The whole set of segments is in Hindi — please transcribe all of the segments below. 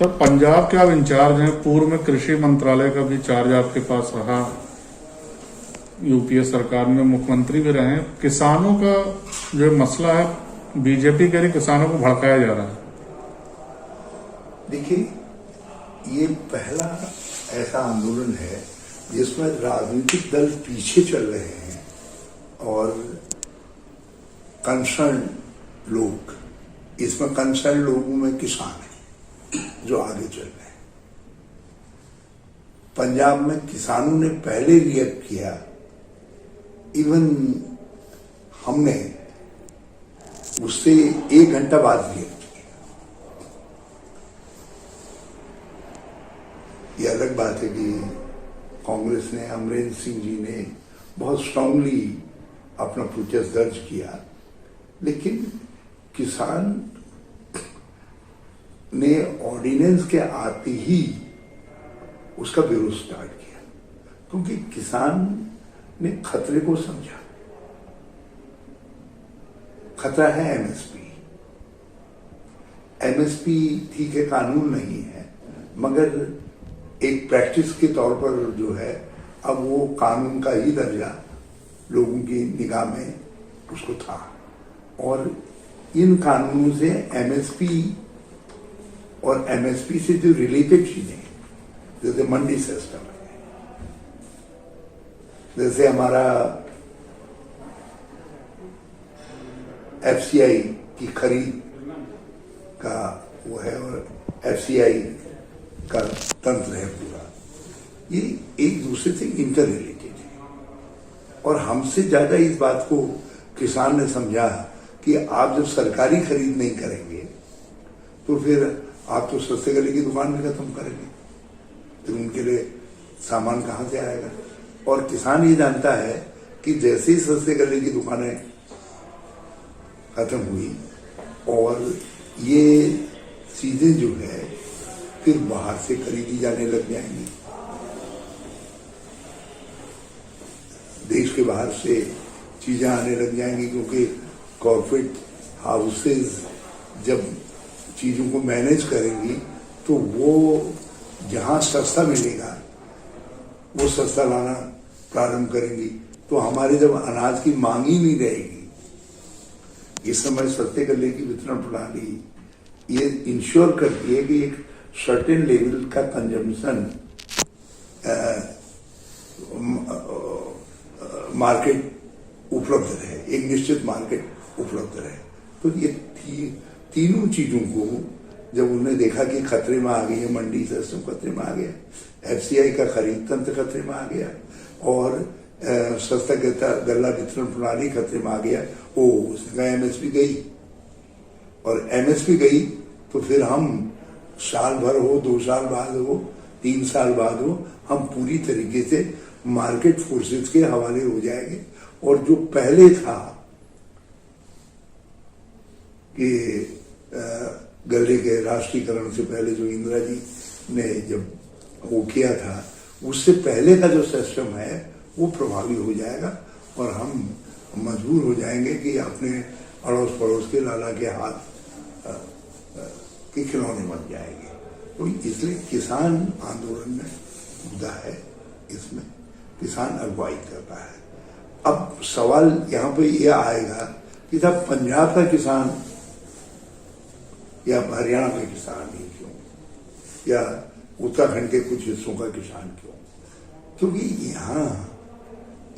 तो पंजाब के आप इंचार्ज हैं, पूर्व में कृषि मंत्रालय का भी चार्ज आपके पास रहा, यूपीए सरकार में मुख्यमंत्री भी रहे हैं। किसानों का जो मसला है, बीजेपी कह रही किसानों को भड़काया जा रहा है। देखिए, ये पहला ऐसा आंदोलन है जिसमें राजनीतिक दल पीछे चल रहे हैं और कंसर्न लोग, इसमें कंसर्न लोगों में किसान है जो आगे चल रहे हैं। पंजाब में किसानों ने पहले रिएक्ट किया, इवन हमने उससे 1 घंटा बाद रिएक्ट किया। ये अलग बात है कि कांग्रेस ने, अमरेंद्र सिंह जी ने बहुत स्ट्रांगली अपना प्रोटेस्ट दर्ज किया, लेकिन किसान ने ऑर्डिनेंस के आते ही उसका विरोध स्टार्ट किया, क्योंकि किसान ने खतरे को समझा। खतरा है एमएसपी। एमएसपी ठीक है, कानून नहीं है, मगर एक प्रैक्टिस के तौर पर जो है, अब वो कानून का ही दर्जा लोगों की निगाह में उसको था। और इन कानूनों से एमएसपी और एमएसपी से जो रिलेटेड चीजें, जैसे मंडी सिस्टम है, जैसे हमारा एफसीआई की खरीद का वो है और एफसीआई का तंत्र है पूरा, ये एक दूसरे से इंटर रिलेटेड है। और हमसे ज्यादा इस बात को किसान ने समझा कि आप जब सरकारी खरीद नहीं करेंगे तो फिर आप तो सस्ते गले की दुकान भी खत्म करेंगे, तो उनके लिए सामान कहां से आएगा। और किसान ये जानता है कि जैसे ही सस्ते गले की दुकानें खत्म हुई और ये चीजें जो है फिर बाहर से खरीदी जाने लग जाएंगी, देश के बाहर से चीजें आने लग जाएंगी, क्योंकि कॉर्पोरेट हाउसेस जब चीजों को मैनेज करेंगी तो वो जहां सस्ता मिलेगा वो सस्ता लाना प्रारंभ करेंगी। तो हमारे जब अनाज की मांग ही नहीं रहेगी, इस समय सस्ते गले की वितरण प्रणाली ये इंश्योर करती है कि एक सर्टेन लेवल का कंजम्पशन मार्केट उपलब्ध रहे, एक निश्चित मार्केट उपलब्ध रहे। तो ये तीनों चीजों को जब उन्होंने देखा कि खतरे में आ गई है, मंडी सिस्टम खतरे में आ गया, एफसीआई का खरीद तंत्र खतरे में आ गया और सस्ता गल्ला वितरण प्रणाली खतरे में आ गया, उसने एमएसपी गई। और एमएसपी गई तो फिर हम साल भर हो, 2 साल बाद हो, 3 साल बाद हो, हम पूरी तरीके से मार्केट फोर्सेस के हवाले हो जाएंगे। और जो पहले था कि गले के राष्ट्रीयकरण से पहले जो इंदिरा जी ने जब वो किया था, उससे पहले का जो सिस्टम है वो प्रभावी हो जाएगा और हम मजबूर हो जाएंगे कि अपने अड़ोस पड़ोस के लाला के हाथ के खिलौने बन जाएंगे। तो इसलिए किसान आंदोलन में मुद्दा है, इसमें किसान अगुवाई करता है। अब सवाल यहाँ पे यह आएगा कि साहब पंजाब का किसान या हरियाणा के किसान ही क्यों, या उत्तराखंड के कुछ हिस्सों का किसान क्यों? क्योंकि यहाँ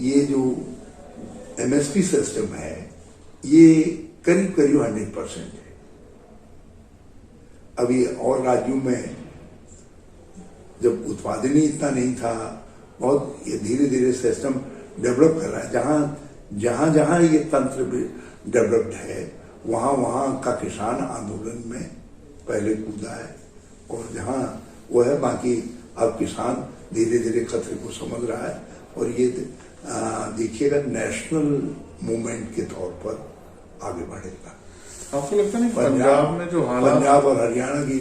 ये जो एमएसपी सिस्टम है ये करीब 100% है। अभी और राज्यों में जब उत्पादन ही इतना नहीं था, बहुत ये धीरे धीरे सिस्टम डेवलप कर रहा है। जहां जहां ये तंत्र डेवलप्ड है वहां का किसान आंदोलन में पहले कूदा है और जहां वो है, बाकी अब किसान धीरे धीरे खतरे को समझ रहा है और ये देखिएगा नेशनल मूवमेंट के तौर पर आगे बढ़ेगा। आपको लगता नहीं पंजाब में जो हालात, पंजाब और हरियाणा की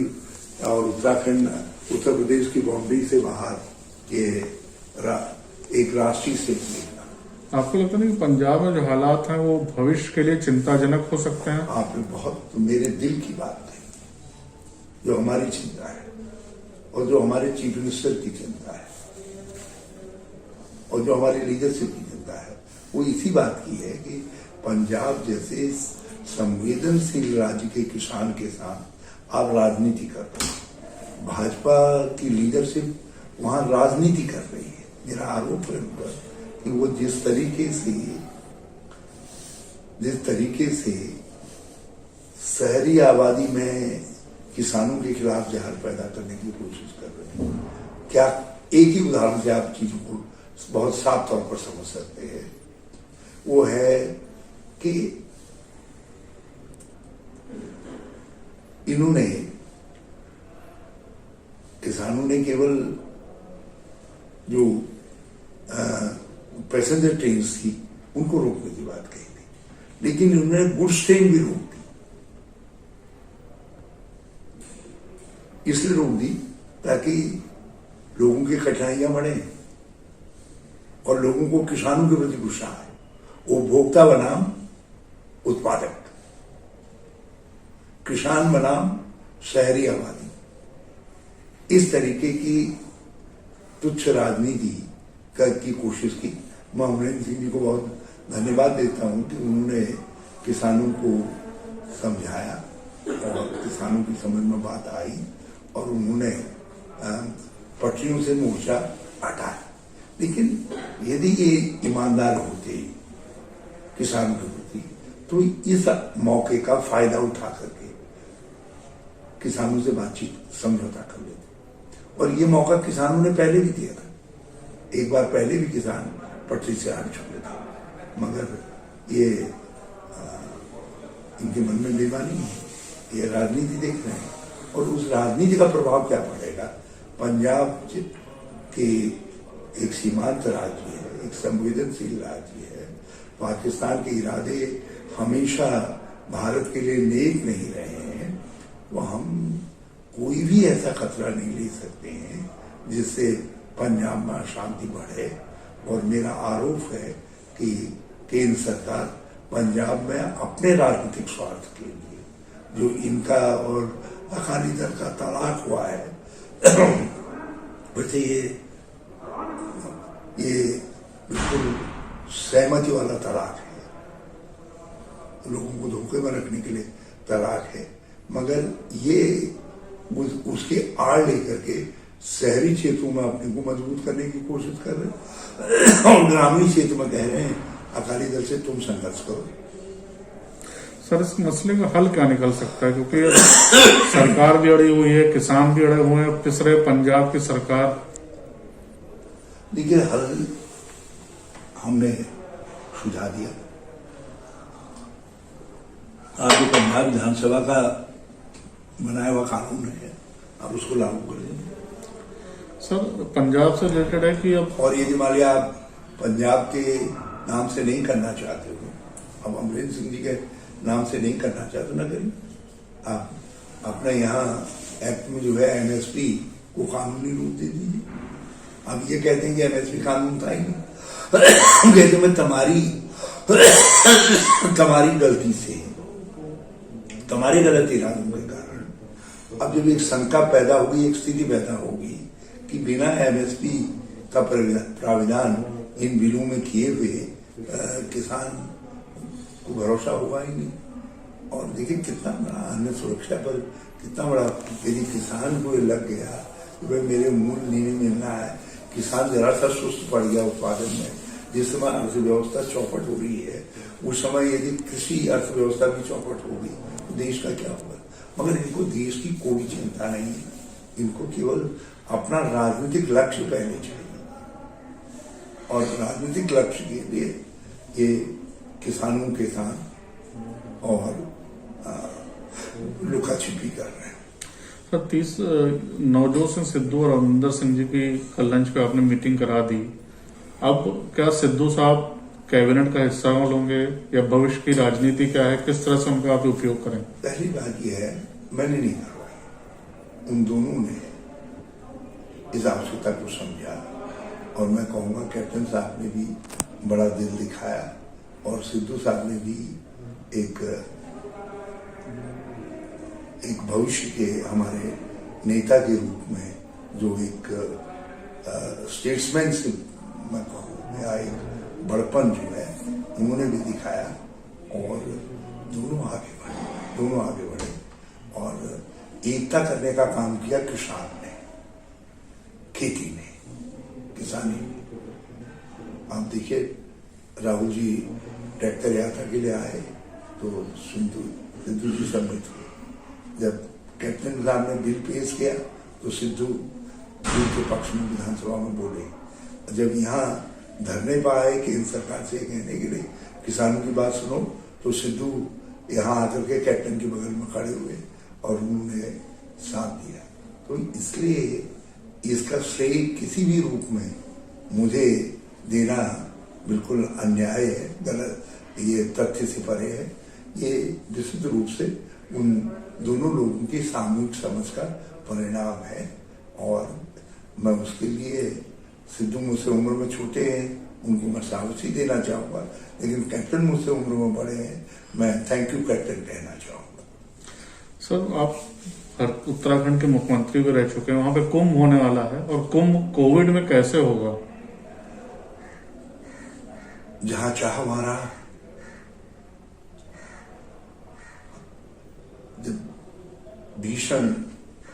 और उत्तराखंड, उत्तर प्रदेश की बाउंड्री से बाहर ये एक राष्ट्रीय स्थिति, आपको लगता नहीं पंजाब में जो हालात हैं वो भविष्य के लिए चिंताजनक हो सकते हैं? आपने बहुत मेरे दिल की बात कही। जो हमारी चिंता है और जो हमारे चीफ मिनिस्टर की चिंता है और जो हमारी लीडरशिप की चिंता है, वो इसी बात की है कि पंजाब जैसे संवेदनशील राज्य के किसान के साथ आप राजनीति कर रहे हैं। भाजपा की लीडरशिप वहां राजनीति कर रही है। मेरा आरोप है उन पर कि वो जिस तरीके से शहरी आबादी में किसानों के खिलाफ जहर पैदा करने की कोशिश कर रहे हैं। क्या एक ही उदाहरण से आप चीजों को बहुत साफ तौर पर समझ सकते हैं, वो है कि इन्होंने किसानों ने केवल जो पैसेंजर ट्रेन थी उनको रोकने की बात कही थी, लेकिन इन्होंने गुड्स ट्रेन भी रोक दी। इसलिए रोक दी ताकि लोगों की कठिनाइयां बढ़े और लोगों को किसानों के प्रति गुस्सा आए। उपभोक्ता बनाम उत्पादक, किसान बनाम शहरी आबादी, इस तरीके की तुच्छ राजनीति की कोशिश की। मैं अमरेंद्र सिंह जी को बहुत धन्यवाद देता हूं कि उन्होंने किसानों को समझाया और किसानों की समझ में बात आई और उन्होंने पटरियों से मोर्चा हटाया। लेकिन यदि ये ईमानदार होते किसानों के प्रति, तो इस मौके का फायदा उठा करके किसानों से बातचीत समझौता कर लेते। और ये मौका किसानों ने पहले भी दिया था। एक बार पहले भी किसान पटरी से हट चुके थे, मगर ये इनके मन में बेईमानी है, ये राजनीति देख रहे हैं। और उस राजनीति का प्रभाव क्या पड़ेगा? पंजाब के एक सीमांत राज्य है, एक संवेदनशील राज्य है। पाकिस्तान के इरादे हमेशा भारत के लिए नेक नहीं रहे हैं। तो हम कोई भी ऐसा खतरा नहीं ले सकते हैं जिससे पंजाब में अशांति बढ़े। और मेरा आरोप है कि केंद्र सरकार पंजाब में अपने राजनीतिक स्वार्थ के लिए, जो इनका और अकाली दल का तलाक हुआ है, वैसे ये बिल्कुल सहमति वाला तलाक है, लोगों को धोखे में रखने के लिए तलाक है। मगर ये उसके आड़ लेकर के शहरी क्षेत्रों में अपने को मजबूत करने की कोशिश कर रहे हैं और ग्रामीण क्षेत्र में कह रहे हैं अकाली दल से तुम संघर्ष करो। सर, इस मसले का हल क्या निकल सकता है? क्योंकि सरकार भी अड़ी हुई है, किसान भी अड़े हुए हैं, पिस रहे पंजाब की सरकार। देखिए, हल हमने सुझा दिया। आज जो पंजाब विधानसभा का बनाया हुआ कानून है, आप उसको लागू कर देंगे। सर, पंजाब से रिलेटेड है कि अब, और यदि मान लिया आप पंजाब के नाम से नहीं करना चाहते हो, अब अमरेंद्र सिंह जी के नाम से नहीं करना चाहते, ना करिए। आप अपने यहाँ एक्ट में जो है एमएसपी को कानूनी रूप दे दीजिए। आप ये कहते हैं कि एमएसपी कानून था ही नहीं, कहते मैं तुम्हारी गलती से, तुम्हारी गलत इरादों के कारण अब जब एक शंका पैदा होगी, एक स्थिति पैदा होगी कि बिना एमएसपी का प्राविधान इन बिलों में किए हुए किसान को भरोसा होगा ही नहीं। और देखिए कितना बड़ा अन्न सुरक्षा पर कितना बड़ा, यदि किसान को लग गया कि भाई मेरे मूल्य नहीं मिलना है, किसान जरा सा सुस्त पड़ गया उत्पादन में, जिस समय अर्थव्यवस्था चौपट हो रही है, उस समय यदि कृषि अर्थव्यवस्था भी चौपट होगी तो देश का क्या होगा? मगर इनको देश की कोई चिंता नहीं है, इनको केवल अपना राजनीतिक लक्ष्य पहले चाहिए। और राजनीतिक लक्ष्य के लिए ये किसानों के साथ और लुका छिपी कर रहे हैं। सर, 30 नवजोत सिंह सिद्धू और अमरिंदर सिंह जी की कल लंच पे आपने मीटिंग करा दी। अब क्या सिद्धू साहब कैबिनेट का हिस्सा होंगे या भविष्य की राजनीति क्या है, किस तरह से उनका आप उपयोग करें? पहली बात यह है, मैंने नहीं करवाई, उन दोनों ने इस आवश्यकता को समझा। और मैं कहूँगा कैप्टन साहब ने भी बड़ा दिल दिखाया और सिद्धू साहब ने भी एक भविष्य के हमारे नेता के रूप में जो एक स्टेट्समैनशिप मैं कहूँ या एक बड़पन जो है उन्होंने भी दिखाया और दोनों आगे बढ़े और एकता करने का काम किया किसान ने, खेती ने, किसानी ने। आप देखिए राहुल जी ट्रैक्टर यात्रा के लिए आए तो सिद्धू जी सम्मिलित हुए। जब कैप्टन साहब ने बिल पेश किया तो सिद्धू बिल के पक्ष में विधानसभा में बोले। जब यहाँ धरने पर आए केंद्र सरकार से कहने के लिए किसानों की बात सुनो तो सिद्धू यहाँ आकर के कैप्टन के बगल में खड़े हुए और उन्होंने साथ दिया। तो इसलिए इसका श्रेय किसी भी रूप में मुझे देना बिल्कुल अन्याय है, गलत, ये तथ्य से परे है। ये निश्चित रूप से उन दोनों लोगों की सामूहिक समझ का परिणाम है और मैं उसके लिए, सिद्धू मुझसे उम्र में छोटे हैं, उनको मैं शाबाशी देना चाहूँगा, लेकिन कैप्टन मुझसे उम्र में बड़े हैं, मैं थैंक यू कैप्टन कहना चाहूँगा। सर, आप उत्तराखंड के मुख्यमंत्री भी रह चुके हैं, वहां पे कुंभ होने वाला है और कुंभ कोविड में कैसे होगा? जहां चाह वहां। जब भीषण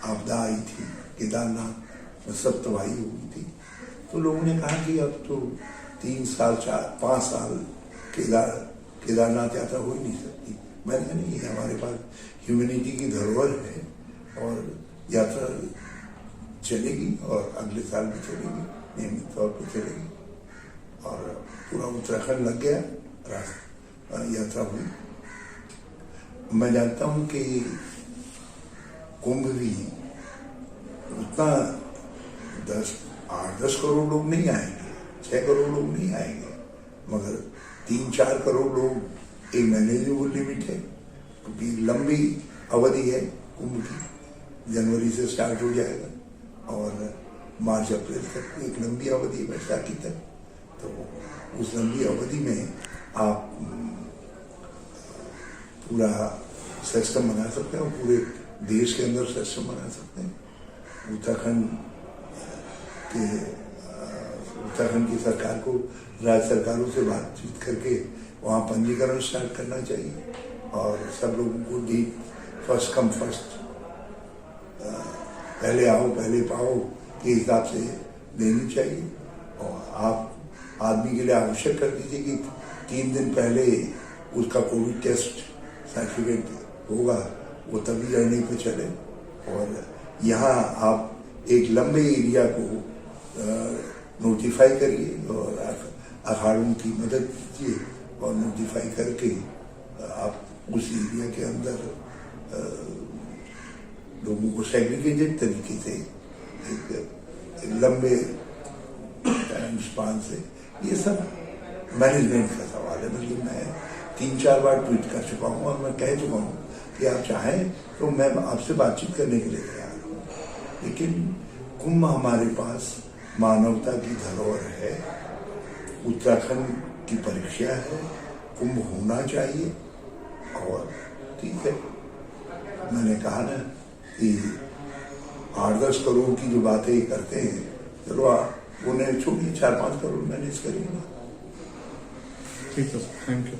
आपदा आई थी, केदारनाथ में सब तबाही हो गई थी, तो लोगों ने कहा कि अब तो 3 साल 4-5 साल केदारनाथ यात्रा हो ही नहीं सकती। मैंने कहा नहीं, हमारे पास ह्यूमैनिटी की धरोहर है और यात्रा चलेगी और अगले साल भी चलेगी, नियमित तौर पर चलेगी और पूरा उत्तराखंड लग गया, यात्रा हुई। मैं जानता हूं कि कुंभ भी उतना 8-10 करोड़ लोग नहीं आएंगे, 6 करोड़ लोग नहीं आएंगे, मगर 3-4 करोड़ लोग एक मैनेजेबल लिमिट है, क्योंकि लंबी अवधि है कुंभ की। जनवरी से स्टार्ट हो जाएगा और मार्च अप्रैल तक एक लंबी अवधि है, बैसाखी तक। तो उस लंबी अवधि में आप पूरा सिस्टम बना सकते हैं और पूरे देश के अंदर सिस्टम बना सकते हैं। उत्तराखंड की सरकार को राज्य सरकारों से बातचीत करके वहाँ पंजीकरण स्टार्ट करना चाहिए और सब लोगों को डीप फर्स्ट कम फर्स्ट, पहले आओ पहले पाओ के हिसाब से देनी चाहिए। और आप आदमी के लिए आवश्यक कर दीजिए कि 3 दिन पहले उसका कोविड टेस्ट सर्टिफिकेट होगा, वो तभी जर्नी पे चले। और यहाँ आप एक लंबे एरिया को नोटिफाई करिए और अखाड़ों की मदद कीजिए और नोटिफाई करके आप उस एरिया के अंदर लोगों को सेग्रीगेटेड तरीके से एक लंबे टाइम स्पान से, ये सब मैनेजमेंट का सवाल है। बल्कि मैं 3-4 बार ट्वीट कर चुका हूँ और मैं कह चुका हूँ कि आप चाहें तो मैं आपसे बातचीत करने के लिए तैयार हूँ, लेकिन कुंभ हमारे पास मानवता की धरोहर है, उत्तराखंड की परीक्षा है, कुंभ होना चाहिए। और ठीक है, मैंने कहा ना कि 8-10 करोड़ की जो बातें करते हैं, चलो उन्हें छोड़िए, 4-5 करोड़ मैनेज करेंगे। ठीक है, थैंक यू।